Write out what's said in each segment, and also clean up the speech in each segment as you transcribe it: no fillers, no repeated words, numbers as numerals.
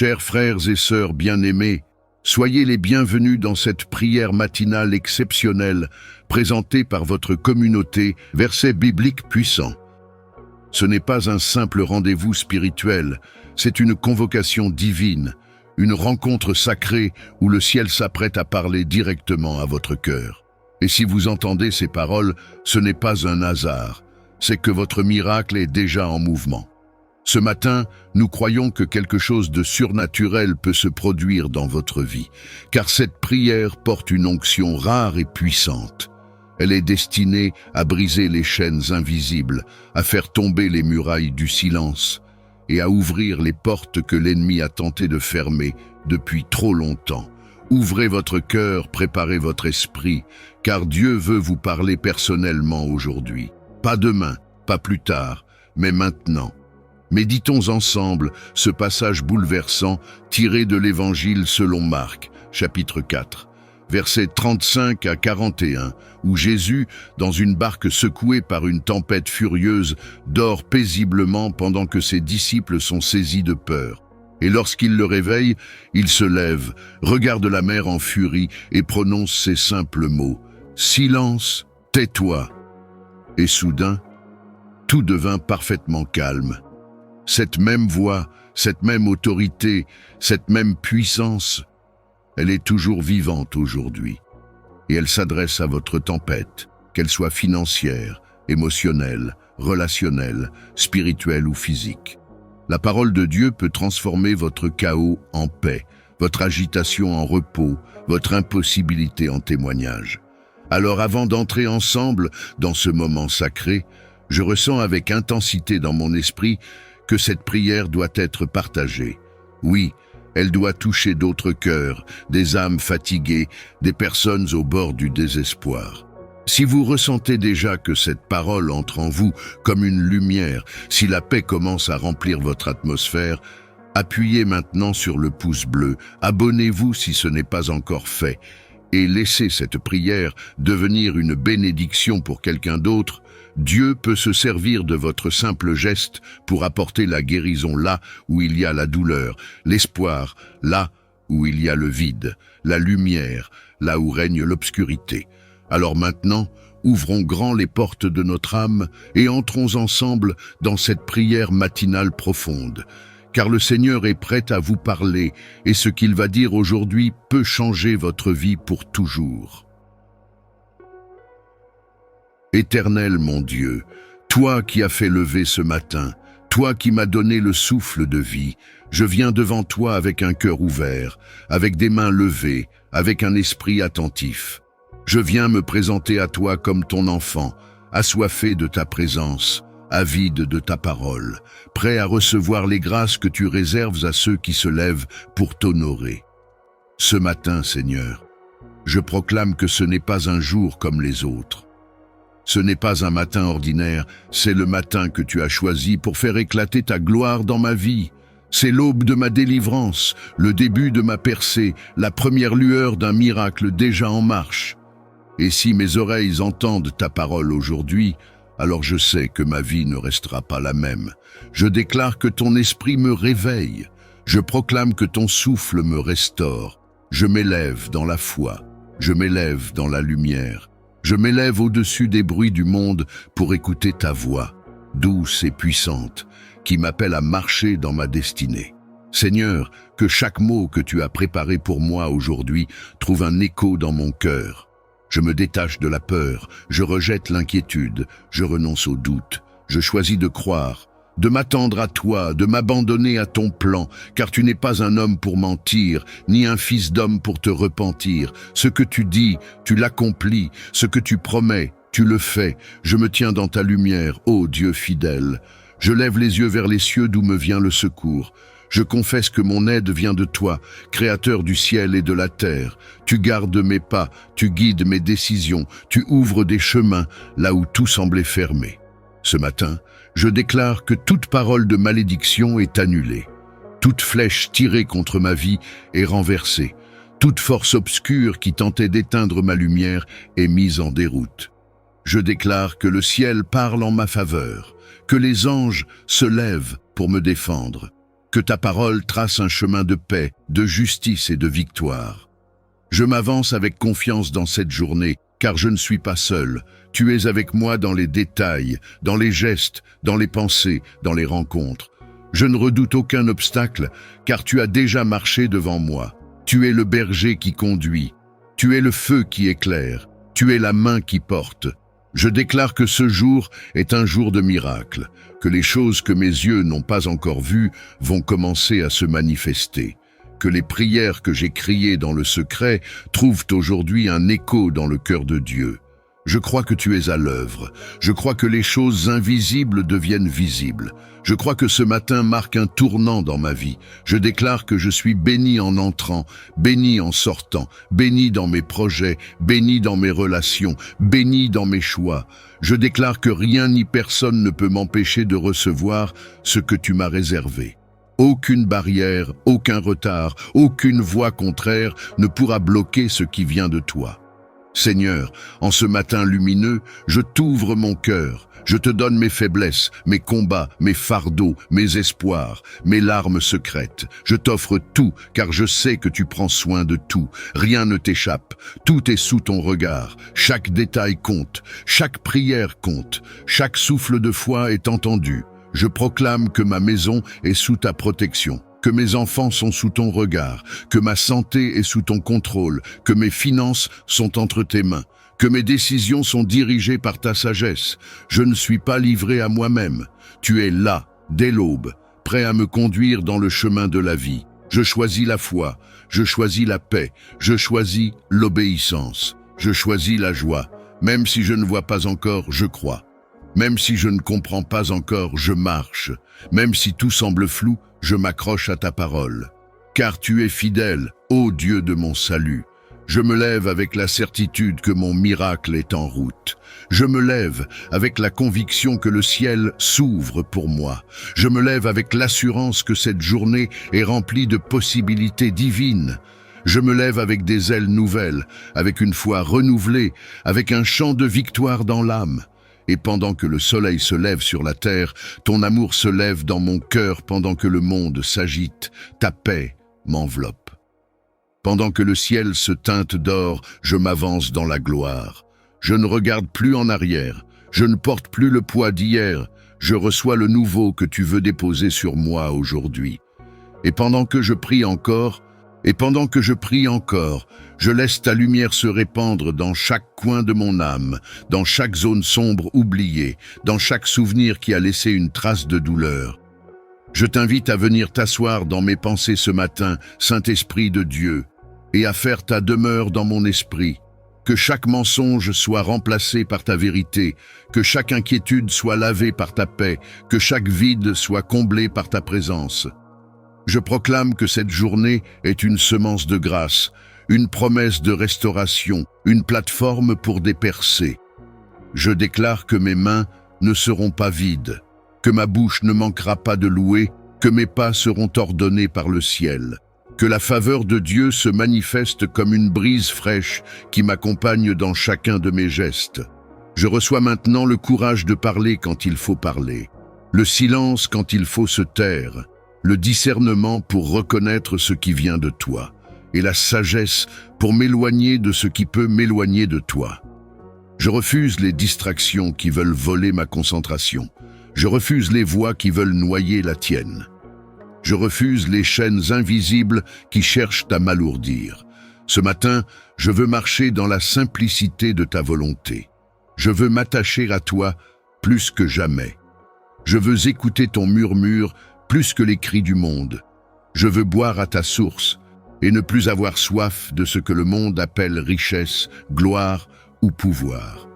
Chers frères et sœurs bien-aimés, soyez les bienvenus dans cette prière matinale exceptionnelle présentée par votre communauté, versets bibliques puissants. Ce n'est pas un simple rendez-vous spirituel, c'est une convocation divine, une rencontre sacrée où le ciel s'apprête à parler directement à votre cœur. Et si vous entendez ces paroles, ce n'est pas un hasard, c'est que votre miracle est déjà en mouvement. Ce matin, nous croyons que quelque chose de surnaturel peut se produire dans votre vie, car cette prière porte une onction rare et puissante. Elle est destinée à briser les chaînes invisibles, à faire tomber les murailles du silence et à ouvrir les portes que l'ennemi a tenté de fermer depuis trop longtemps. Ouvrez votre cœur, préparez votre esprit, car Dieu veut vous parler personnellement aujourd'hui. Pas demain, pas plus tard, mais maintenant. Méditons ensemble ce passage bouleversant tiré de l'Évangile selon Marc, chapitre 4, versets 35 à 41, où Jésus, dans une barque secouée par une tempête furieuse, dort paisiblement pendant que ses disciples sont saisis de peur. Et lorsqu'il le réveille, il se lève, regarde la mer en furie et prononce ces simples mots « Silence, tais-toi !» Et soudain, tout devint parfaitement calme. Cette même voix, cette même autorité, cette même puissance, elle est toujours vivante aujourd'hui. Et elle s'adresse à votre tempête, qu'elle soit financière, émotionnelle, relationnelle, spirituelle ou physique. La parole de Dieu peut transformer votre chaos en paix, votre agitation en repos, votre impossibilité en témoignage. Alors avant d'entrer ensemble dans ce moment sacré, je ressens avec intensité dans mon esprit que cette prière doit être partagée. Oui, elle doit toucher d'autres cœurs, des âmes fatiguées, des personnes au bord du désespoir. Si vous ressentez déjà que cette parole entre en vous comme une lumière, si la paix commence à remplir votre atmosphère, appuyez maintenant sur le pouce bleu, abonnez-vous si ce n'est pas encore fait, et laissez cette prière devenir une bénédiction pour quelqu'un d'autre. Dieu peut se servir de votre simple geste pour apporter la guérison là où il y a la douleur, l'espoir là où il y a le vide, la lumière là où règne l'obscurité. Alors maintenant, ouvrons grand les portes de notre âme et entrons ensemble dans cette prière matinale profonde. Car le Seigneur est prêt à vous parler et ce qu'il va dire aujourd'hui peut changer votre vie pour toujours. Éternel mon Dieu, toi qui as fait lever ce matin, toi qui m'as donné le souffle de vie, je viens devant toi avec un cœur ouvert, avec des mains levées, avec un esprit attentif. Je viens me présenter à toi comme ton enfant, assoiffé de ta présence, avide de ta parole, prêt à recevoir les grâces que tu réserves à ceux qui se lèvent pour t'honorer. Ce matin, Seigneur, je proclame que ce n'est pas un jour comme les autres. Ce n'est pas un matin ordinaire, c'est le matin que tu as choisi pour faire éclater ta gloire dans ma vie. C'est l'aube de ma délivrance, le début de ma percée, la première lueur d'un miracle déjà en marche. Et si mes oreilles entendent ta parole aujourd'hui, alors je sais que ma vie ne restera pas la même. Je déclare que ton esprit me réveille. Je proclame que ton souffle me restaure. Je m'élève dans la foi. Je m'élève dans la lumière. Je m'élève au-dessus des bruits du monde pour écouter ta voix, douce et puissante, qui m'appelle à marcher dans ma destinée. Seigneur, que chaque mot que tu as préparé pour moi aujourd'hui trouve un écho dans mon cœur. Je me détache de la peur, je rejette l'inquiétude, je renonce au doute, je choisis de croire, de m'attendre à toi, de m'abandonner à ton plan, car tu n'es pas un homme pour mentir, ni un fils d'homme pour te repentir. Ce que tu dis, tu l'accomplis, ce que tu promets, tu le fais. Je me tiens dans ta lumière, ô Dieu fidèle. Je lève les yeux vers les cieux d'où me vient le secours. Je confesse que mon aide vient de toi, Créateur du ciel et de la terre. Tu gardes mes pas, tu guides mes décisions, tu ouvres des chemins là où tout semblait fermé. Ce matin, je déclare que toute parole de malédiction est annulée. Toute flèche tirée contre ma vie est renversée. Toute force obscure qui tentait d'éteindre ma lumière est mise en déroute. Je déclare que le ciel parle en ma faveur, que les anges se lèvent pour me défendre. Que ta parole trace un chemin de paix, de justice et de victoire. Je m'avance avec confiance dans cette journée, car je ne suis pas seul. Tu es avec moi dans les détails, dans les gestes, dans les pensées, dans les rencontres. Je ne redoute aucun obstacle, car tu as déjà marché devant moi. Tu es le berger qui conduit. Tu es le feu qui éclaire. Tu es la main qui porte. Je déclare que ce jour est un jour de miracle, que les choses que mes yeux n'ont pas encore vues vont commencer à se manifester, que les prières que j'ai criées dans le secret trouvent aujourd'hui un écho dans le cœur de Dieu. Je crois que tu es à l'œuvre. Je crois que les choses invisibles deviennent visibles. Je crois que ce matin marque un tournant dans ma vie. Je déclare que je suis béni en entrant, béni en sortant, béni dans mes projets, béni dans mes relations, béni dans mes choix. Je déclare que rien ni personne ne peut m'empêcher de recevoir ce que tu m'as réservé. Aucune barrière, aucun retard, aucune voie contraire ne pourra bloquer ce qui vient de toi. Seigneur, en ce matin lumineux, je t'ouvre mon cœur. Je te donne mes faiblesses, mes combats, mes fardeaux, mes espoirs, mes larmes secrètes. Je t'offre tout, car je sais que tu prends soin de tout. Rien ne t'échappe. Tout est sous ton regard. Chaque détail compte. Chaque prière compte. Chaque souffle de foi est entendu. Je proclame que ma maison est sous ta protection, que mes enfants sont sous ton regard, que ma santé est sous ton contrôle, que mes finances sont entre tes mains, que mes décisions sont dirigées par ta sagesse. Je ne suis pas livré à moi-même. Tu es là, dès l'aube, prêt à me conduire dans le chemin de la vie. Je choisis la foi, je choisis la paix, je choisis l'obéissance, je choisis la joie. Même si je ne vois pas encore, je crois. Même si je ne comprends pas encore, je marche. Même si tout semble flou, je m'accroche à ta parole. Car tu es fidèle, ô Dieu de mon salut. Je me lève avec la certitude que mon miracle est en route. Je me lève avec la conviction que le ciel s'ouvre pour moi. Je me lève avec l'assurance que cette journée est remplie de possibilités divines. Je me lève avec des ailes nouvelles, avec une foi renouvelée, avec un chant de victoire dans l'âme. Et pendant que le soleil se lève sur la terre, ton amour se lève dans mon cœur pendant que le monde s'agite. Ta paix m'enveloppe. Pendant que le ciel se teinte d'or, je m'avance dans la gloire. Je ne regarde plus en arrière. Je ne porte plus le poids d'hier. Je reçois le nouveau que tu veux déposer sur moi aujourd'hui. Et pendant que je prie encore, je laisse ta lumière se répandre dans chaque coin de mon âme, dans chaque zone sombre oubliée, dans chaque souvenir qui a laissé une trace de douleur. Je t'invite à venir t'asseoir dans mes pensées ce matin, Saint-Esprit de Dieu, et à faire ta demeure dans mon esprit. Que chaque mensonge soit remplacé par ta vérité, que chaque inquiétude soit lavée par ta paix, que chaque vide soit comblé par ta présence. Je proclame que cette journée est une semence de grâce, une promesse de restauration, une plateforme pour des percées. Je déclare que mes mains ne seront pas vides, que ma bouche ne manquera pas de louer, que mes pas seront ordonnés par le ciel, que la faveur de Dieu se manifeste comme une brise fraîche qui m'accompagne dans chacun de mes gestes. Je reçois maintenant le courage de parler quand il faut parler, le silence quand il faut se taire, le discernement pour reconnaître ce qui vient de toi, et la sagesse pour m'éloigner de ce qui peut m'éloigner de toi. Je refuse les distractions qui veulent voler ma concentration. Je refuse les voix qui veulent noyer la tienne. Je refuse les chaînes invisibles qui cherchent à m'alourdir. Ce matin, je veux marcher dans la simplicité de ta volonté. Je veux m'attacher à toi plus que jamais. Je veux écouter ton murmure plus que les cris du monde. Je veux boire à ta source et ne plus avoir soif de ce que le monde appelle richesse, gloire ou pouvoir.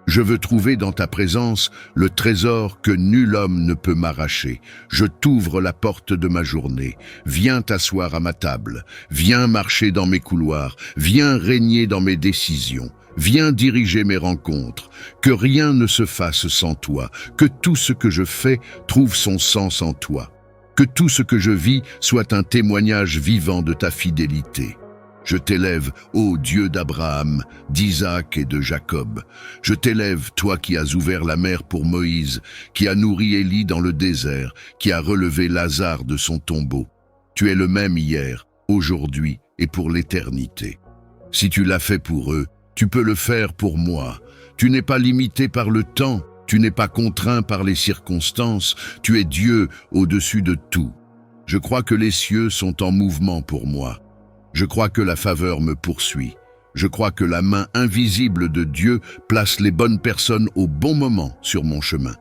Je veux trouver dans ta présence le trésor que nul homme ne peut m'arracher. Je t'ouvre la porte de ma journée. Viens t'asseoir à ma table. Viens marcher dans mes couloirs. Viens régner dans mes décisions. Viens diriger mes rencontres. Que rien ne se fasse sans toi. Que tout ce que je fais trouve son sens en toi. Que tout ce que je vis soit un témoignage vivant de ta fidélité. Je t'élève, ô Dieu d'Abraham, d'Isaac et de Jacob. Je t'élève, toi qui as ouvert la mer pour Moïse, qui as nourri Élie dans le désert, qui as relevé Lazare de son tombeau. Tu es le même hier, aujourd'hui et pour l'éternité. Si tu l'as fait pour eux, tu peux le faire pour moi. Tu n'es pas limité par le temps, tu n'es pas contraint par les circonstances, tu es Dieu au-dessus de tout. Je crois que les cieux sont en mouvement pour moi. Je crois que la faveur me poursuit. Je crois que la main invisible de Dieu place les bonnes personnes au bon moment sur mon chemin.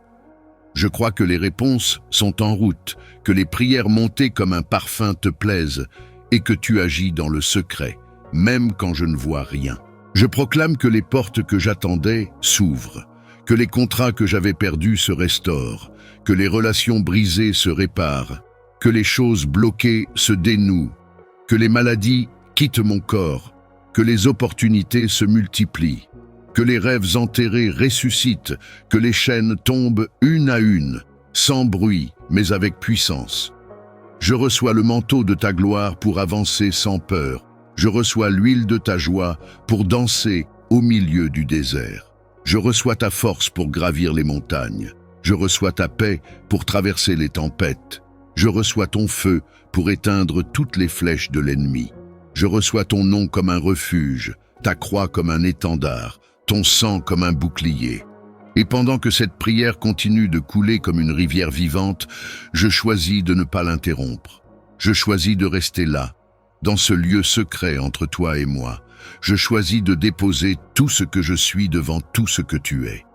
Je crois que les réponses sont en route, que les prières montées comme un parfum te plaisent et que tu agis dans le secret, même quand je ne vois rien. Je proclame que les portes que j'attendais s'ouvrent, que les contrats que j'avais perdus se restaurent, que les relations brisées se réparent, que les choses bloquées se dénouent, que les maladies quittent mon corps, que les opportunités se multiplient, que les rêves enterrés ressuscitent, que les chaînes tombent une à une, sans bruit, mais avec puissance. Je reçois le manteau de ta gloire pour avancer sans peur. Je reçois l'huile de ta joie pour danser au milieu du désert. Je reçois ta force pour gravir les montagnes. Je reçois ta paix pour traverser les tempêtes. Je reçois ton feu pour éteindre toutes les flèches de l'ennemi. Je reçois ton nom comme un refuge, ta croix comme un étendard, ton sang comme un bouclier. Et pendant que cette prière continue de couler comme une rivière vivante, je choisis de ne pas l'interrompre. Je choisis de rester là, dans ce lieu secret entre toi et moi. Je choisis de déposer tout ce que je suis devant tout ce que tu es.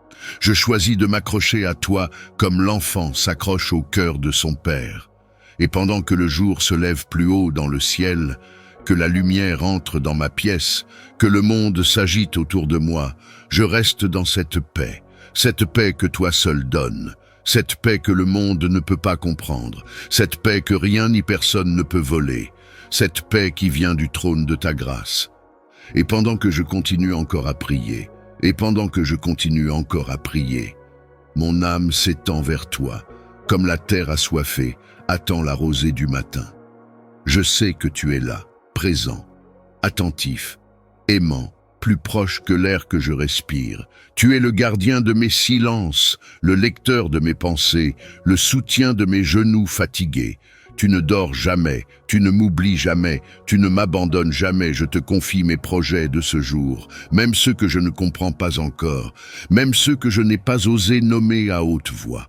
Je choisis de m'accrocher à toi comme l'enfant s'accroche au cœur de son père. Et pendant que le jour se lève plus haut dans le ciel, que la lumière entre dans ma pièce, que le monde s'agite autour de moi, je reste dans cette paix que toi seul donnes, cette paix que le monde ne peut pas comprendre, cette paix que rien ni personne ne peut voler, cette paix qui vient du trône de ta grâce. Et pendant que je continue encore à prier, mon âme s'étend vers toi, comme la terre assoiffée attend la rosée du matin. Je sais que tu es là, présent, attentif, aimant, plus proche que l'air que je respire. Tu es le gardien de mes silences, le lecteur de mes pensées, le soutien de mes genoux fatigués. Tu ne dors jamais, tu ne m'oublies jamais, tu ne m'abandonnes jamais, je te confie mes projets de ce jour, même ceux que je ne comprends pas encore, même ceux que je n'ai pas osé nommer à haute voix.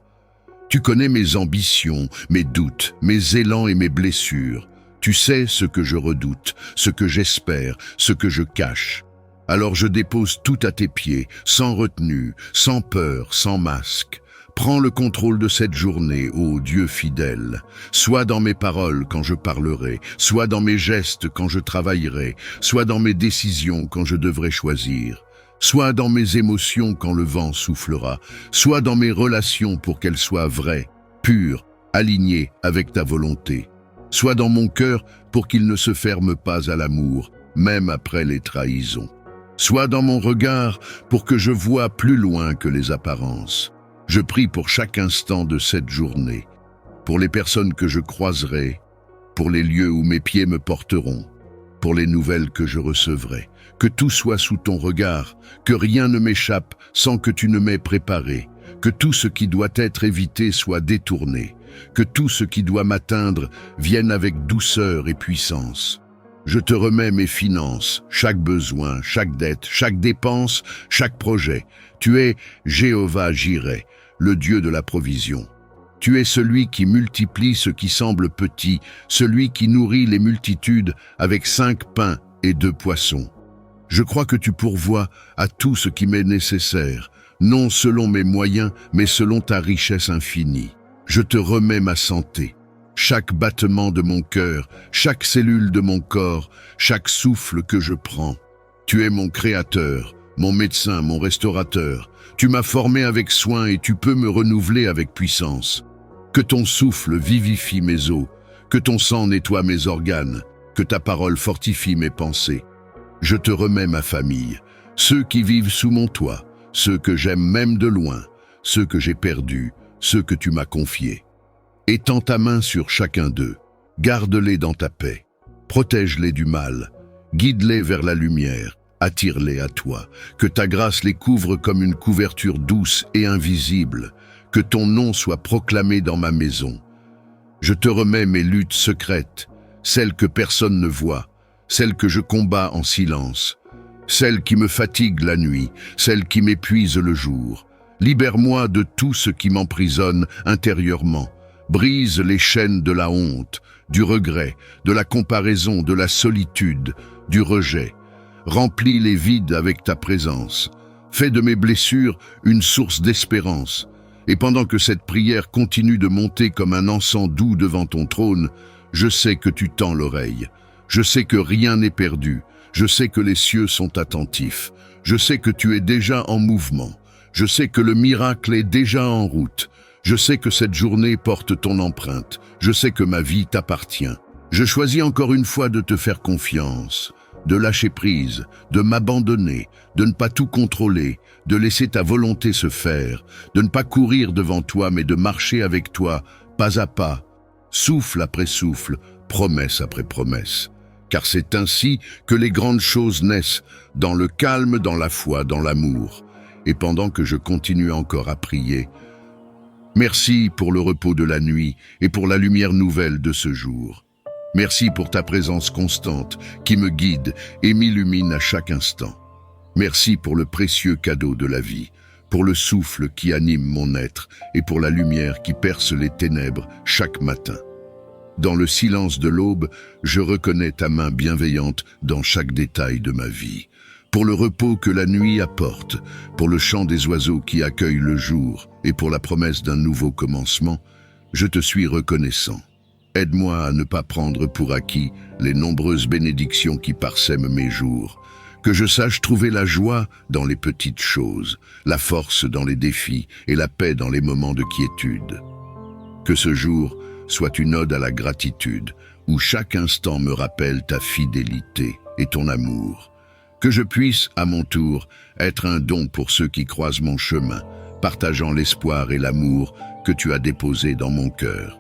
Tu connais mes ambitions, mes doutes, mes élans et mes blessures. Tu sais ce que je redoute, ce que j'espère, ce que je cache. Alors je dépose tout à tes pieds, sans retenue, sans peur, sans masque. Prends le contrôle de cette journée, ô Dieu fidèle. Soit dans mes paroles quand je parlerai, soit dans mes gestes quand je travaillerai, soit dans mes décisions quand je devrai choisir. Soit dans mes émotions quand le vent soufflera, soit dans mes relations pour qu'elles soient vraies, pures, alignées avec ta volonté. Soit dans mon cœur pour qu'il ne se ferme pas à l'amour, même après les trahisons. Soit dans mon regard pour que je voie plus loin que les apparences. Je prie pour chaque instant de cette journée, pour les personnes que je croiserai, pour les lieux où mes pieds me porteront, pour les nouvelles que je recevrai. Que tout soit sous ton regard, que rien ne m'échappe sans que tu ne m'aies préparé, que tout ce qui doit être évité soit détourné, que tout ce qui doit m'atteindre vienne avec douceur et puissance. Je te remets mes finances, chaque besoin, chaque dette, chaque dépense, chaque projet. Tu es Jéhovah Jireh, le Dieu de la provision. Tu es celui qui multiplie ce qui semble petit, celui qui nourrit les multitudes avec 5 pains et 2 poissons. Je crois que tu pourvois à tout ce qui m'est nécessaire, non selon mes moyens, mais selon ta richesse infinie. Je te remets ma santé, chaque battement de mon cœur, chaque cellule de mon corps, chaque souffle que je prends. Tu es mon créateur, mon médecin, mon restaurateur. Tu m'as formé avec soin et tu peux me renouveler avec puissance. Que ton souffle vivifie mes os, que ton sang nettoie mes organes, que ta parole fortifie mes pensées. Je te remets ma famille, ceux qui vivent sous mon toit, ceux que j'aime même de loin, ceux que j'ai perdus, ceux que tu m'as confiés. Étends ta main sur chacun d'eux, garde-les dans ta paix, protège-les du mal, Guide-les vers la lumière, attire-les à toi, que ta grâce les couvre comme une couverture douce et invisible, que ton nom soit proclamé dans ma maison. Je te remets mes luttes secrètes, celles que personne ne voit, celles que je combats en silence, celles qui me fatiguent la nuit, celles qui m'épuisent le jour. Libère-moi de tout ce qui m'emprisonne intérieurement. Brise les chaînes de la honte, du regret, de la comparaison, de la solitude, du rejet. Remplis les vides avec ta présence. Fais de mes blessures une source d'espérance. Et pendant que cette prière continue de monter comme un encens doux devant ton trône, je sais que tu tends l'oreille. Je sais que rien n'est perdu. Je sais que les cieux sont attentifs. Je sais que tu es déjà en mouvement. Je sais que le miracle est déjà en route. Je sais que cette journée porte ton empreinte. Je sais que ma vie t'appartient. Je choisis encore une fois de te faire confiance, de lâcher prise, de m'abandonner, de ne pas tout contrôler, de laisser ta volonté se faire, de ne pas courir devant toi mais de marcher avec toi, pas à pas, souffle après souffle, promesse après promesse. Car c'est ainsi que les grandes choses naissent, dans le calme, dans la foi, dans l'amour. Et pendant que je continue encore à prier, merci pour le repos de la nuit et pour la lumière nouvelle de ce jour. Merci pour ta présence constante qui me guide et m'illumine à chaque instant. Merci pour le précieux cadeau de la vie, pour le souffle qui anime mon être et pour la lumière qui perce les ténèbres chaque matin. Dans le silence de l'aube, je reconnais ta main bienveillante dans chaque détail de ma vie. Pour le repos que la nuit apporte, pour le chant des oiseaux qui accueillent le jour et pour la promesse d'un nouveau commencement, je te suis reconnaissant. Aide-moi à ne pas prendre pour acquis les nombreuses bénédictions qui parsèment mes jours. Que je sache trouver la joie dans les petites choses, la force dans les défis et la paix dans les moments de quiétude. Que ce jour soit une ode à la gratitude, où chaque instant me rappelle ta fidélité et ton amour. Que je puisse, à mon tour, être un don pour ceux qui croisent mon chemin, partageant l'espoir et l'amour que tu as déposé dans mon cœur.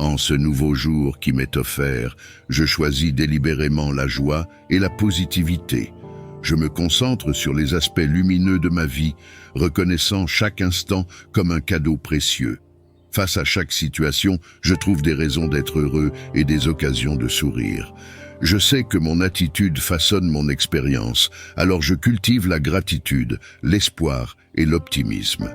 En ce nouveau jour qui m'est offert, je choisis délibérément la joie et la positivité. Je me concentre sur les aspects lumineux de ma vie, reconnaissant chaque instant comme un cadeau précieux. Face à chaque situation, je trouve des raisons d'être heureux et des occasions de sourire. Je sais que mon attitude façonne mon expérience, alors je cultive la gratitude, l'espoir et l'optimisme.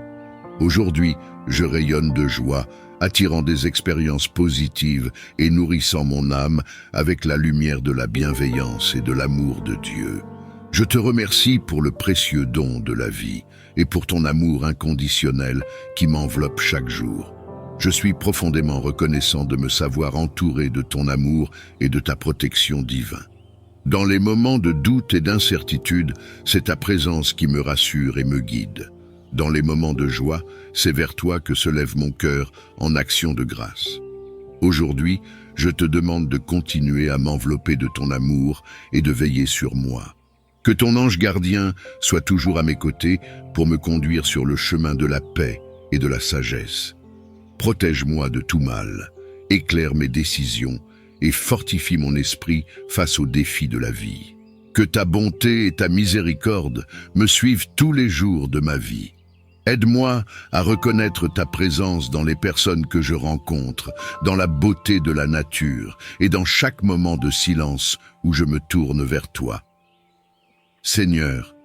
Aujourd'hui, je rayonne de joie, attirant des expériences positives et nourrissant mon âme avec la lumière de la bienveillance et de l'amour de Dieu. Je te remercie pour le précieux don de la vie et pour ton amour inconditionnel qui m'enveloppe chaque jour. Je suis profondément reconnaissant de me savoir entouré de ton amour et de ta protection divine. Dans les moments de doute et d'incertitude, c'est ta présence qui me rassure et me guide. Dans les moments de joie, c'est vers toi que se lève mon cœur en action de grâce. Aujourd'hui, je te demande de continuer à m'envelopper de ton amour et de veiller sur moi. Que ton ange gardien soit toujours à mes côtés pour me conduire sur le chemin de la paix et de la sagesse. Protège-moi de tout mal, éclaire mes décisions et fortifie mon esprit face aux défis de la vie. Que ta bonté et ta miséricorde me suivent tous les jours de ma vie. Aide-moi à reconnaître ta présence dans les personnes que je rencontre, dans la beauté de la nature et dans chaque moment de silence où je me tourne vers toi. Seigneur,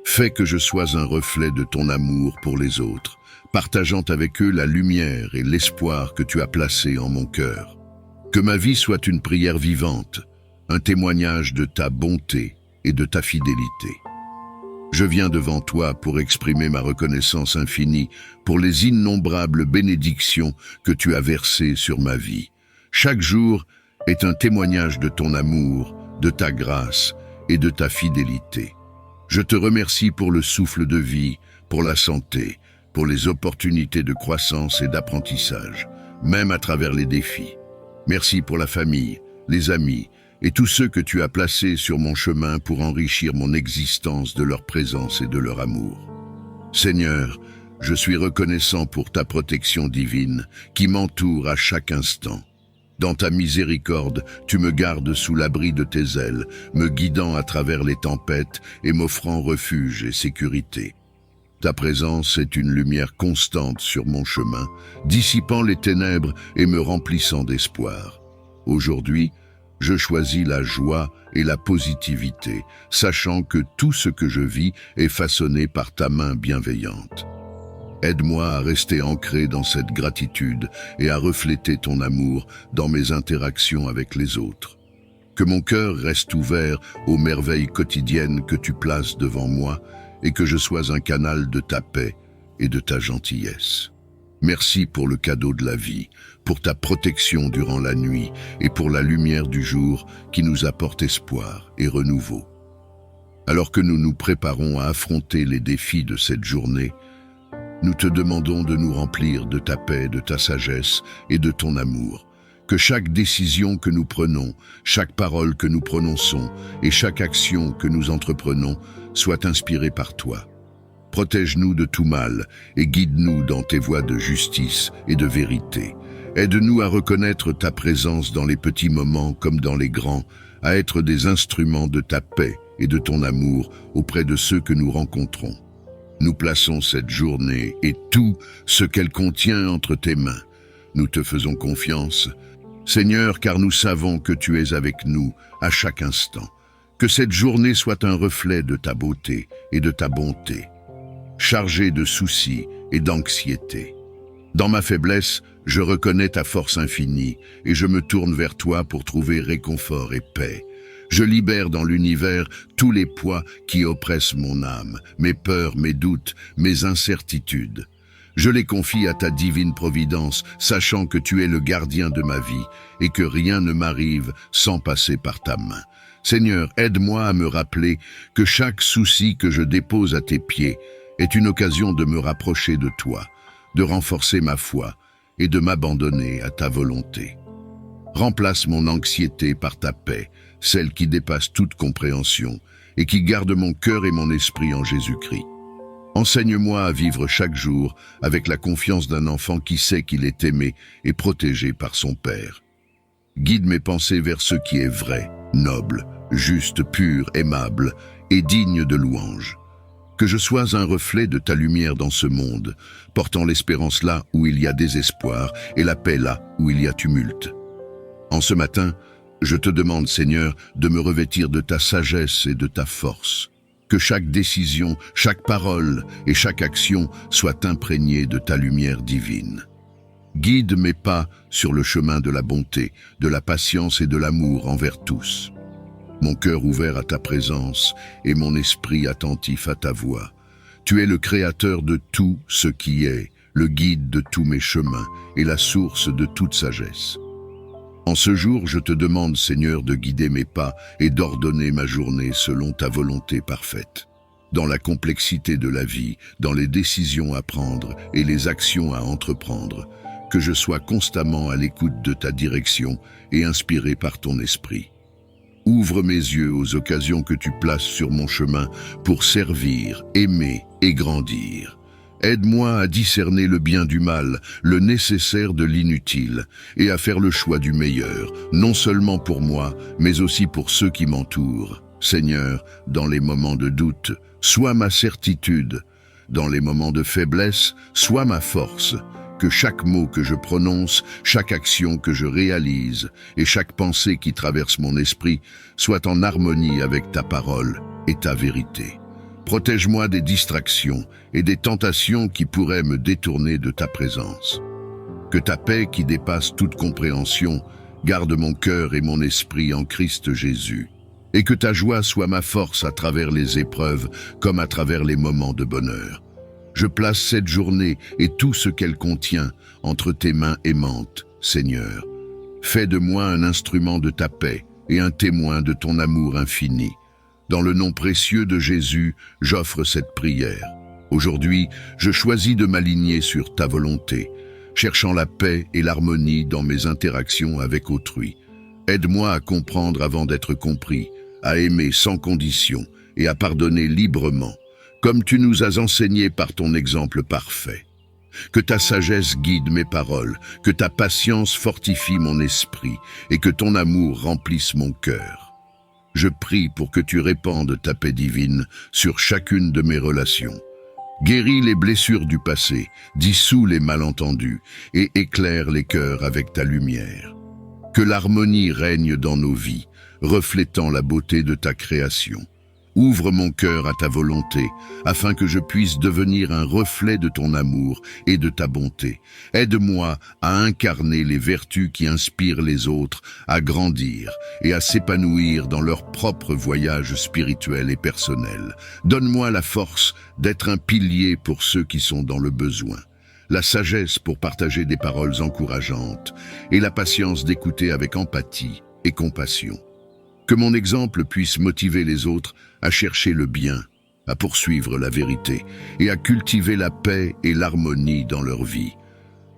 fais que je sois un reflet de ton amour pour les autres, partageant avec eux la lumière et l'espoir que tu as placés en mon cœur. Que ma vie soit une prière vivante, un témoignage de ta bonté et de ta fidélité. Je viens devant toi pour exprimer ma reconnaissance infinie pour les innombrables bénédictions que tu as versées sur ma vie. Chaque jour est un témoignage de ton amour, de ta grâce et de ta fidélité. Je te remercie pour le souffle de vie, pour la santé, pour les opportunités de croissance et d'apprentissage, même à travers les défis. Merci pour la famille, les amis et tous ceux que tu as placés sur mon chemin pour enrichir mon existence de leur présence et de leur amour. Seigneur, je suis reconnaissant pour ta protection divine qui m'entoure à chaque instant. Dans ta miséricorde, tu me gardes sous l'abri de tes ailes, me guidant à travers les tempêtes et m'offrant refuge et sécurité. Ta présence est une lumière constante sur mon chemin, dissipant les ténèbres et me remplissant d'espoir. Aujourd'hui, je choisis la joie et la positivité, sachant que tout ce que je vis est façonné par ta main bienveillante. Aide-moi à rester ancré dans cette gratitude et à refléter ton amour dans mes interactions avec les autres. Que mon cœur reste ouvert aux merveilles quotidiennes que tu places devant moi et que je sois un canal de ta paix et de ta gentillesse. Merci pour le cadeau de la vie, pour ta protection durant la nuit et pour la lumière du jour qui nous apporte espoir et renouveau. Alors que nous nous préparons à affronter les défis de cette journée, nous te demandons de nous remplir de ta paix, de ta sagesse et de ton amour. Que chaque décision que nous prenons, chaque parole que nous prononçons et chaque action que nous entreprenons soit inspirée par toi. Protège-nous de tout mal et guide-nous dans tes voies de justice et de vérité. Aide-nous à reconnaître ta présence dans les petits moments comme dans les grands, à être des instruments de ta paix et de ton amour auprès de ceux que nous rencontrons. Nous plaçons cette journée et tout ce qu'elle contient entre tes mains. Nous te faisons confiance, Seigneur, car nous savons que tu es avec nous à chaque instant. Que cette journée soit un reflet de ta beauté et de ta bonté, chargée de soucis et d'anxiété. Dans ma faiblesse, je reconnais ta force infinie et je me tourne vers toi pour trouver réconfort et paix. Je libère dans l'univers tous les poids qui oppressent mon âme, mes peurs, mes doutes, mes incertitudes. Je les confie à ta divine providence, sachant que tu es le gardien de ma vie et que rien ne m'arrive sans passer par ta main. Seigneur, aide-moi à me rappeler que chaque souci que je dépose à tes pieds est une occasion de me rapprocher de toi, de renforcer ma foi et de m'abandonner à ta volonté. Remplace mon anxiété par ta paix, celle qui dépasse toute compréhension et qui garde mon cœur et mon esprit en Jésus-Christ. Enseigne-moi à vivre chaque jour avec la confiance d'un enfant qui sait qu'il est aimé et protégé par son Père. Guide mes pensées vers ce qui est vrai, noble, juste, pur, aimable et digne de louange. Que je sois un reflet de ta lumière dans ce monde, portant l'espérance là où il y a désespoir et la paix là où il y a tumulte. En ce matin, je te demande, Seigneur, de me revêtir de ta sagesse et de ta force. Que chaque décision, chaque parole et chaque action soit imprégnée de ta lumière divine. Guide mes pas sur le chemin de la bonté, de la patience et de l'amour envers tous. Mon cœur ouvert à ta présence et mon esprit attentif à ta voix. Tu es le créateur de tout ce qui est, le guide de tous mes chemins et la source de toute sagesse. En ce jour, je te demande, Seigneur, de guider mes pas et d'ordonner ma journée selon ta volonté parfaite. Dans la complexité de la vie, dans les décisions à prendre et les actions à entreprendre, que je sois constamment à l'écoute de ta direction et inspiré par ton esprit. Ouvre mes yeux aux occasions que tu places sur mon chemin pour servir, aimer et grandir. Aide-moi à discerner le bien du mal, le nécessaire de l'inutile, et à faire le choix du meilleur, non seulement pour moi, mais aussi pour ceux qui m'entourent. Seigneur, dans les moments de doute, sois ma certitude. Dans les moments de faiblesse, sois ma force. Que chaque mot que je prononce, chaque action que je réalise et chaque pensée qui traverse mon esprit soit en harmonie avec ta parole et ta vérité. Protège-moi des distractions et des tentations qui pourraient me détourner de ta présence. Que ta paix qui dépasse toute compréhension garde mon cœur et mon esprit en Christ Jésus. Et que ta joie soit ma force à travers les épreuves comme à travers les moments de bonheur. Je place cette journée et tout ce qu'elle contient entre tes mains aimantes, Seigneur. Fais de moi un instrument de ta paix et un témoin de ton amour infini. Dans le nom précieux de Jésus, j'offre cette prière. Aujourd'hui, je choisis de m'aligner sur ta volonté, cherchant la paix et l'harmonie dans mes interactions avec autrui. Aide-moi à comprendre avant d'être compris, à aimer sans condition et à pardonner librement, comme tu nous as enseigné par ton exemple parfait. Que ta sagesse guide mes paroles, que ta patience fortifie mon esprit et que ton amour remplisse mon cœur. Je prie pour que tu répandes ta paix divine sur chacune de mes relations. Guéris les blessures du passé, dissous les malentendus et éclaire les cœurs avec ta lumière. Que l'harmonie règne dans nos vies, reflétant la beauté de ta création. Ouvre mon cœur à ta volonté, afin que je puisse devenir un reflet de ton amour et de ta bonté. Aide-moi à incarner les vertus qui inspirent les autres, à grandir et à s'épanouir dans leur propre voyage spirituel et personnel. Donne-moi la force d'être un pilier pour ceux qui sont dans le besoin, la sagesse pour partager des paroles encourageantes et la patience d'écouter avec empathie et compassion. Que mon exemple puisse motiver les autres à chercher le bien, à poursuivre la vérité et à cultiver la paix et l'harmonie dans leur vie.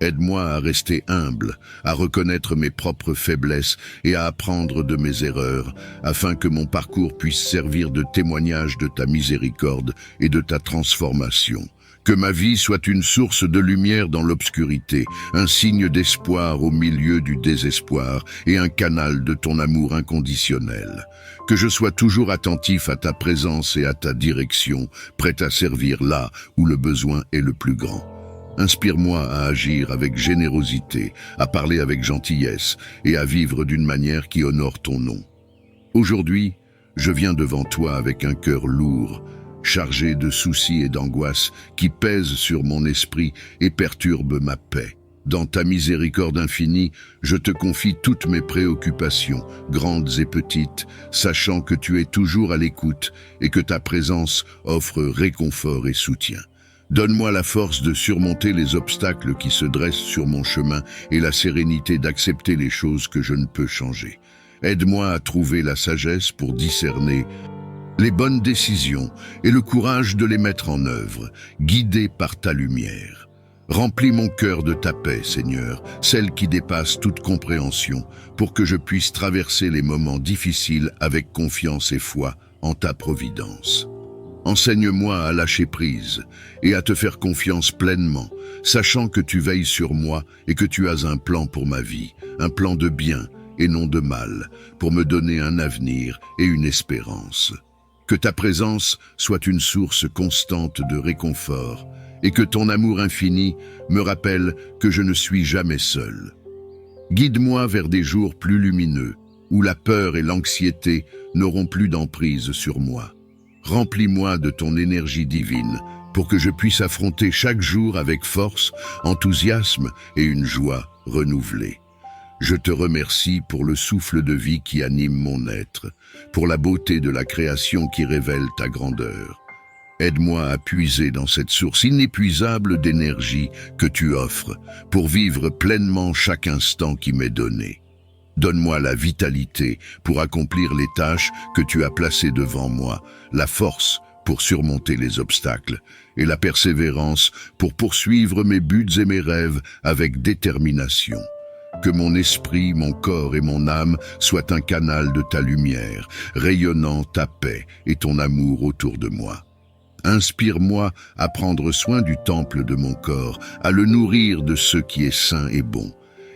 Aide-moi à rester humble, à reconnaître mes propres faiblesses et à apprendre de mes erreurs, afin que mon parcours puisse servir de témoignage de ta miséricorde et de ta transformation. Que ma vie soit une source de lumière dans l'obscurité, un signe d'espoir au milieu du désespoir et un canal de ton amour inconditionnel. Que je sois toujours attentif à ta présence et à ta direction, prêt à servir là où le besoin est le plus grand. Inspire-moi à agir avec générosité, à parler avec gentillesse et à vivre d'une manière qui honore ton nom. Aujourd'hui, je viens devant toi avec un cœur lourd, chargé de soucis et d'angoisses qui pèsent sur mon esprit et perturbent ma paix. Dans ta miséricorde infinie, je te confie toutes mes préoccupations, grandes et petites, sachant que tu es toujours à l'écoute et que ta présence offre réconfort et soutien. Donne-moi la force de surmonter les obstacles qui se dressent sur mon chemin et la sérénité d'accepter les choses que je ne peux changer. Aide-moi à trouver la sagesse pour discerner les bonnes décisions et le courage de les mettre en œuvre, guidé par ta lumière. Remplis mon cœur de ta paix, Seigneur, celle qui dépasse toute compréhension, pour que je puisse traverser les moments difficiles avec confiance et foi en ta providence. Enseigne-moi à lâcher prise et à te faire confiance pleinement, sachant que tu veilles sur moi et que tu as un plan pour ma vie, un plan de bien et non de mal, pour me donner un avenir et une espérance. Que ta présence soit une source constante de réconfort et que ton amour infini me rappelle que je ne suis jamais seul. Guide-moi vers des jours plus lumineux, où la peur et l'anxiété n'auront plus d'emprise sur moi. Remplis-moi de ton énergie divine pour que je puisse affronter chaque jour avec force, enthousiasme et une joie renouvelée. Je te remercie pour le souffle de vie qui anime mon être, pour la beauté de la création qui révèle ta grandeur. Aide-moi à puiser dans cette source inépuisable d'énergie que tu offres pour vivre pleinement chaque instant qui m'est donné. Donne-moi la vitalité pour accomplir les tâches que tu as placées devant moi, la force pour surmonter les obstacles et la persévérance pour poursuivre mes buts et mes rêves avec détermination. Que mon esprit, mon corps et mon âme soient un canal de ta lumière, rayonnant ta paix et ton amour autour de moi. Inspire-moi à prendre soin du temple de mon corps, à le nourrir de ce qui est sain et bon,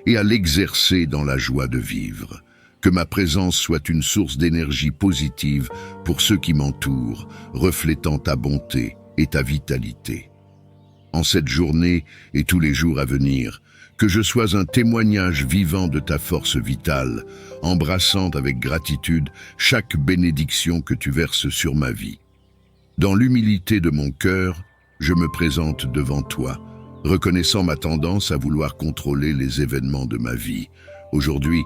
et à l'exercer dans la joie de vivre. Que ma présence soit une source d'énergie positive pour ceux qui m'entourent, reflétant ta bonté et ta vitalité. En cette journée et tous les jours à venir, que je sois un témoignage vivant de ta force vitale, embrassant avec gratitude chaque bénédiction que tu verses sur ma vie. Dans l'humilité de mon cœur, je me présente devant toi, reconnaissant ma tendance à vouloir contrôler les événements de ma vie. Aujourd'hui,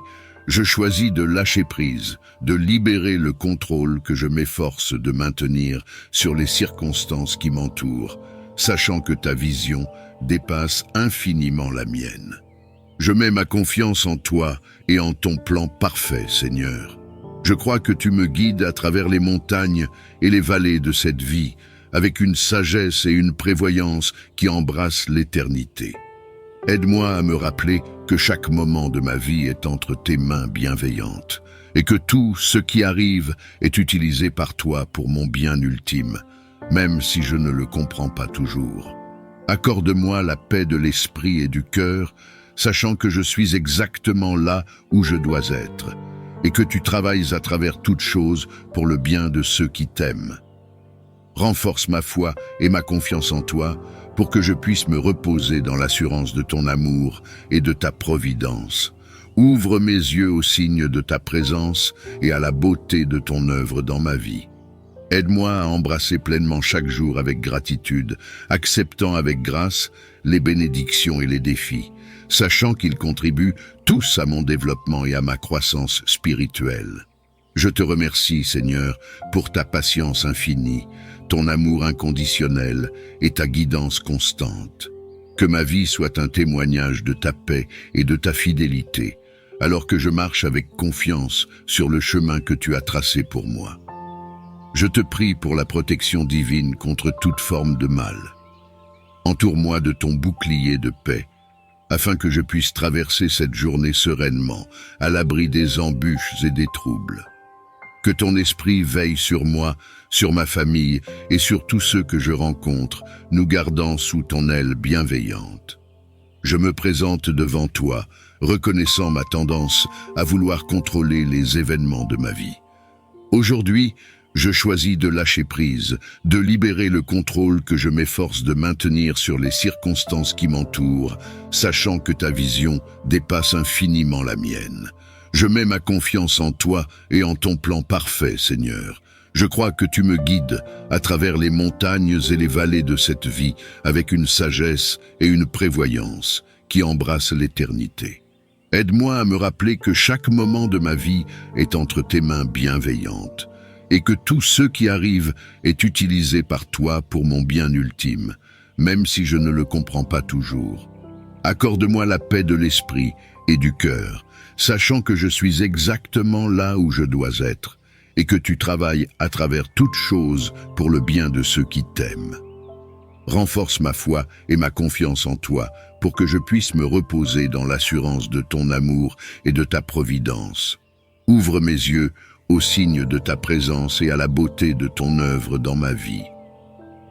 je choisis de lâcher prise, de libérer le contrôle que je m'efforce de maintenir sur les circonstances qui m'entourent, sachant que ta vision dépasse infiniment la mienne. Je mets ma confiance en toi et en ton plan parfait, Seigneur. Je crois que tu me guides à travers les montagnes et les vallées de cette vie, avec une sagesse et une prévoyance qui embrassent l'éternité. Aide-moi à me rappeler que chaque moment de ma vie est entre tes mains bienveillantes, et que tout ce qui arrive est utilisé par toi pour mon bien ultime, même si je ne le comprends pas toujours. Accorde-moi la paix de l'esprit et du cœur, sachant que je suis exactement là où je dois être, et que tu travailles à travers toutes choses pour le bien de ceux qui t'aiment. Renforce ma foi et ma confiance en toi, pour que je puisse me reposer dans l'assurance de ton amour et de ta providence. Ouvre mes yeux aux signes de ta présence et à la beauté de ton œuvre dans ma vie. Aide-moi à embrasser pleinement chaque jour avec gratitude, acceptant avec grâce les bénédictions et les défis, sachant qu'ils contribuent tous à mon développement et à ma croissance spirituelle. Je te remercie, Seigneur, pour ta patience infinie, ton amour inconditionnel et ta guidance constante. Que ma vie soit un témoignage de ta paix et de ta fidélité, alors que je marche avec confiance sur le chemin que tu as tracé pour moi. Je te prie pour la protection divine contre toute forme de mal. Entoure-moi de ton bouclier de paix, afin que je puisse traverser cette journée sereinement, à l'abri des embûches et des troubles. Que ton esprit veille sur moi, sur ma famille et sur tous ceux que je rencontre, nous gardant sous ton aile bienveillante. Je me présente devant toi, reconnaissant ma tendance à vouloir contrôler les événements de ma vie. Aujourd'hui, je choisis de lâcher prise, de libérer le contrôle que je m'efforce de maintenir sur les circonstances qui m'entourent, sachant que ta vision dépasse infiniment la mienne. Je mets ma confiance en toi et en ton plan parfait, Seigneur. Je crois que tu me guides à travers les montagnes et les vallées de cette vie avec une sagesse et une prévoyance qui embrassent l'éternité. Aide-moi à me rappeler que chaque moment de ma vie est entre tes mains bienveillantes et que tout ce qui arrive est utilisé par toi pour mon bien ultime, même si je ne le comprends pas toujours. Accorde-moi la paix de l'esprit et du cœur, sachant que je suis exactement là où je dois être et que tu travailles à travers toutes choses pour le bien de ceux qui t'aiment. Renforce ma foi et ma confiance en toi pour que je puisse me reposer dans l'assurance de ton amour et de ta providence. Ouvre mes yeux aux signes de ta présence et à la beauté de ton œuvre dans ma vie.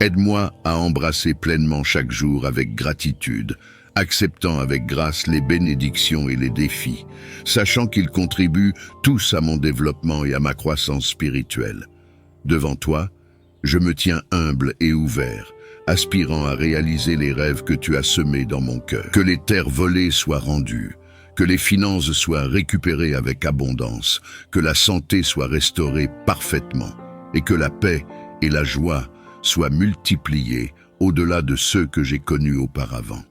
Aide-moi à embrasser pleinement chaque jour avec gratitude, acceptant avec grâce les bénédictions et les défis, sachant qu'ils contribuent tous à mon développement et à ma croissance spirituelle. Devant toi, je me tiens humble et ouvert, aspirant à réaliser les rêves que tu as semés dans mon cœur. Que les terres volées soient rendues, que les finances soient récupérées avec abondance, que la santé soit restaurée parfaitement, et que la paix et la joie soient multipliées au-delà de ceux que j'ai connus auparavant.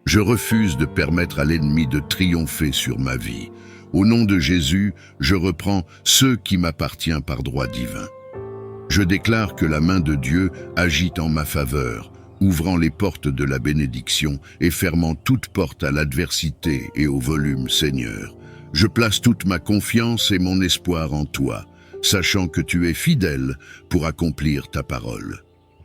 Je refuse de permettre à l'ennemi de triompher sur ma vie. Au nom de Jésus, je reprends ce qui m'appartient par droit divin. Je déclare que la main de Dieu agit en ma faveur, ouvrant les portes de la bénédiction et fermant toute porte à l'adversité et au volume, Seigneur. Je place toute ma confiance et mon espoir en toi, sachant que tu es fidèle pour accomplir ta parole.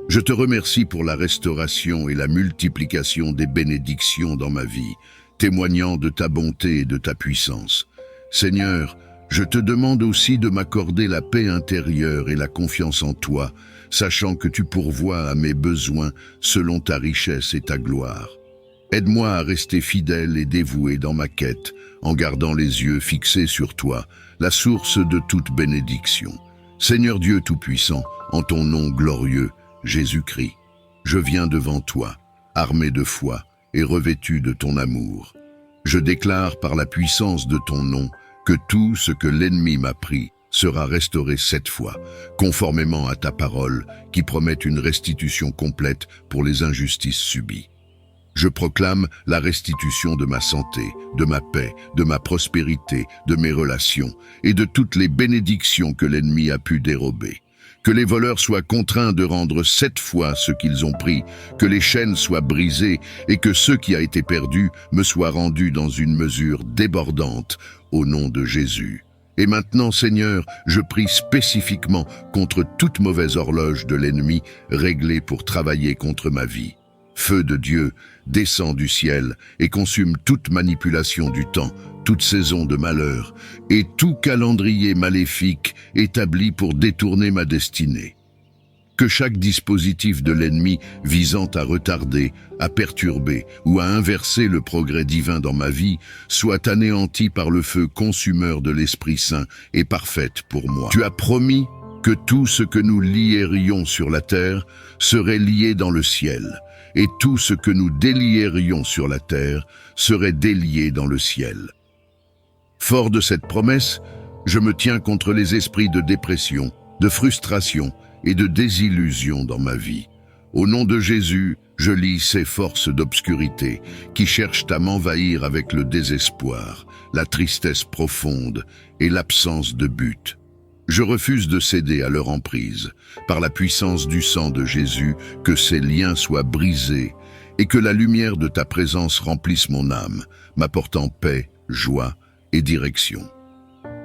Je te remercie pour la restauration et la multiplication des bénédictions dans ma vie, témoignant de ta bonté et de ta puissance. Seigneur, je te demande aussi de m'accorder la paix intérieure et la confiance en toi, sachant que tu pourvois à mes besoins selon ta richesse et ta gloire. Aide-moi à rester fidèle et dévoué dans ma quête, en gardant les yeux fixés sur toi, la source de toute bénédiction. Seigneur Dieu Tout-Puissant, en ton nom glorieux, Jésus-Christ, je viens devant toi, armé de foi et revêtu de ton amour. Je déclare par la puissance de ton nom que tout ce que l'ennemi m'a pris sera restauré 7 fois, conformément à ta parole qui promet une restitution complète pour les injustices subies. Je proclame la restitution de ma santé, de ma paix, de ma prospérité, de mes relations et de toutes les bénédictions que l'ennemi a pu dérober. Que les voleurs soient contraints de rendre 7 fois ce qu'ils ont pris, que les chaînes soient brisées et que ce qui a été perdu me soit rendu dans une mesure débordante au nom de Jésus. Et maintenant, Seigneur, je prie spécifiquement contre toute mauvaise horloge de l'ennemi réglée pour travailler contre ma vie. Feu de Dieu, descend du ciel et consume toute manipulation du temps, toute saison de malheur et tout calendrier maléfique établi pour détourner ma destinée. Que chaque dispositif de l'ennemi visant à retarder, à perturber ou à inverser le progrès divin dans ma vie soit anéanti par le feu consumeur de l'Esprit Saint et parfaite pour moi. Tu as promis que tout ce que nous lierions sur la terre serait lié dans le ciel, et tout ce que nous délierions sur la terre serait délié dans le ciel. Fort de cette promesse, je me tiens contre les esprits de dépression, de frustration et de désillusion dans ma vie. Au nom de Jésus, je lis ces forces d'obscurité qui cherchent à m'envahir avec le désespoir, la tristesse profonde et l'absence de but. Je refuse de céder à leur emprise. Par la puissance du sang de Jésus, que ces liens soient brisés et que la lumière de ta présence remplisse mon âme, m'apportant paix, joie et direction.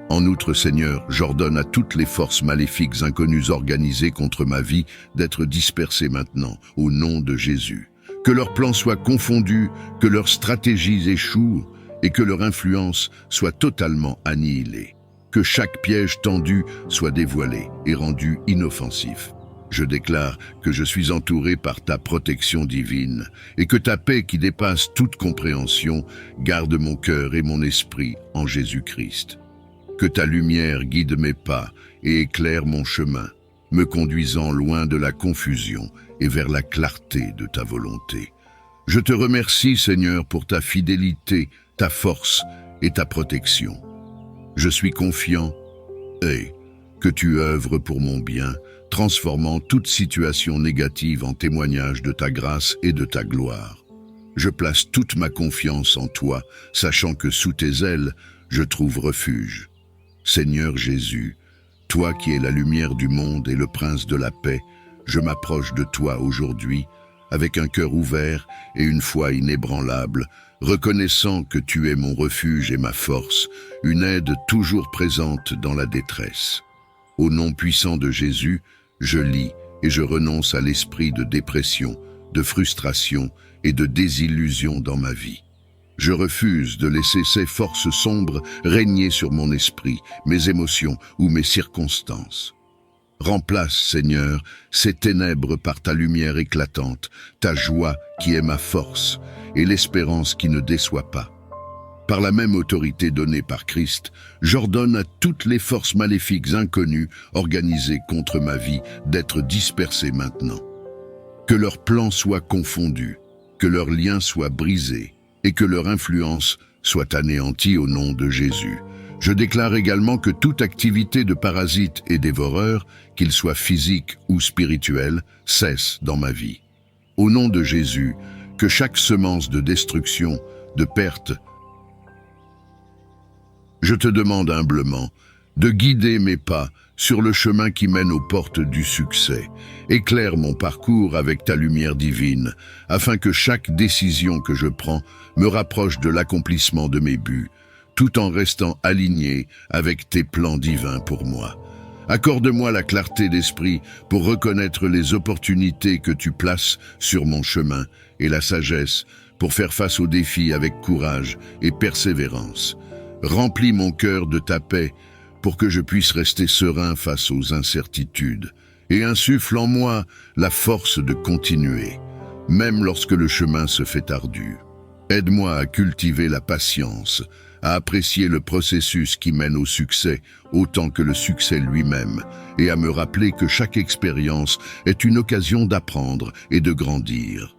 En outre, Seigneur, j'ordonne à toutes les forces maléfiques inconnues organisées contre ma vie d'être dispersées maintenant, au nom de Jésus. Que leurs plans soient confondus, que leurs stratégies échouent et que leur influence soit totalement annihilée. Que chaque piège tendu soit dévoilé et rendu inoffensif. Je déclare que je suis entouré par ta protection divine et que ta paix qui dépasse toute compréhension garde mon cœur et mon esprit en Jésus-Christ. Que ta lumière guide mes pas et éclaire mon chemin, me conduisant loin de la confusion et vers la clarté de ta volonté. Je te remercie, Seigneur, pour ta fidélité, ta force et ta protection. Je suis confiant et que tu œuvres pour mon bien, transformant toute situation négative en témoignage de ta grâce et de ta gloire. Je place toute ma confiance en toi, sachant que sous tes ailes, je trouve refuge. Seigneur Jésus, toi qui es la lumière du monde et le prince de la paix, je m'approche de toi aujourd'hui avec un cœur ouvert et une foi inébranlable, reconnaissant que tu es mon refuge et ma force, une aide toujours présente dans la détresse. Au nom puissant de Jésus, je lis et je renonce à l'esprit de dépression, de frustration et de désillusion dans ma vie. Je refuse de laisser ces forces sombres régner sur mon esprit, mes émotions ou mes circonstances. Remplace, Seigneur, ces ténèbres par ta lumière éclatante, ta joie qui est ma force et l'espérance qui ne déçoit pas. Par la même autorité donnée par Christ, j'ordonne à toutes les forces maléfiques inconnues organisées contre ma vie d'être dispersées maintenant. Que leurs plans soient confondus, que leurs liens soient brisés et que leur influence soit anéantie au nom de Jésus. Je déclare également que toute activité de parasite et dévoreur, qu'il soit physique ou spirituel, cesse dans ma vie. Au nom de Jésus, que chaque semence de destruction, de perte, je te demande humblement de guider mes pas sur le chemin qui mène aux portes du succès. Éclaire mon parcours avec ta lumière divine, afin que chaque décision que je prends me rapproche de l'accomplissement de mes buts, tout en restant aligné avec tes plans divins pour moi. Accorde-moi la clarté d'esprit pour reconnaître les opportunités que tu places sur mon chemin et la sagesse pour faire face aux défis avec courage et persévérance. Remplis mon cœur de ta paix pour que je puisse rester serein face aux incertitudes et insuffle en moi la force de continuer, même lorsque le chemin se fait ardu. Aide-moi à cultiver la patience, à apprécier le processus qui mène au succès autant que le succès lui-même et à me rappeler que chaque expérience est une occasion d'apprendre et de grandir.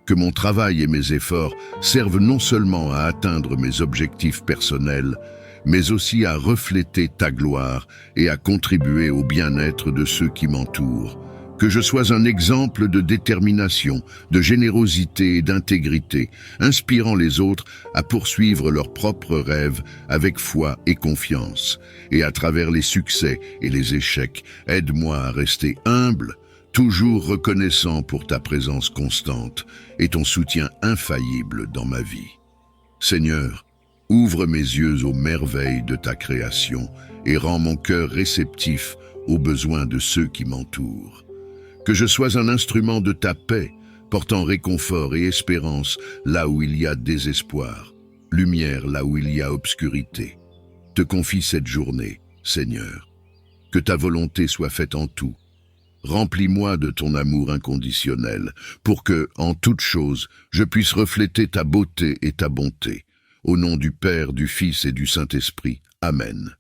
Que mon travail et mes efforts servent non seulement à atteindre mes objectifs personnels, mais aussi à refléter ta gloire et à contribuer au bien-être de ceux qui m'entourent. Que je sois un exemple de détermination, de générosité et d'intégrité, inspirant les autres à poursuivre leurs propres rêves avec foi et confiance. Et à travers les succès et les échecs, aide-moi à rester humble, toujours reconnaissant pour ta présence constante et ton soutien infaillible dans ma vie. Seigneur, ouvre mes yeux aux merveilles de ta création et rends mon cœur réceptif aux besoins de ceux qui m'entourent. Que je sois un instrument de ta paix, portant réconfort et espérance là où il y a désespoir, lumière là où il y a obscurité. Te confie cette journée, Seigneur. Que ta volonté soit faite en tout, Remplis-moi de ton amour inconditionnel, pour que, en toute chose, je puisse refléter ta beauté et ta bonté. Au nom du Père, du Fils et du Saint-Esprit. Amen.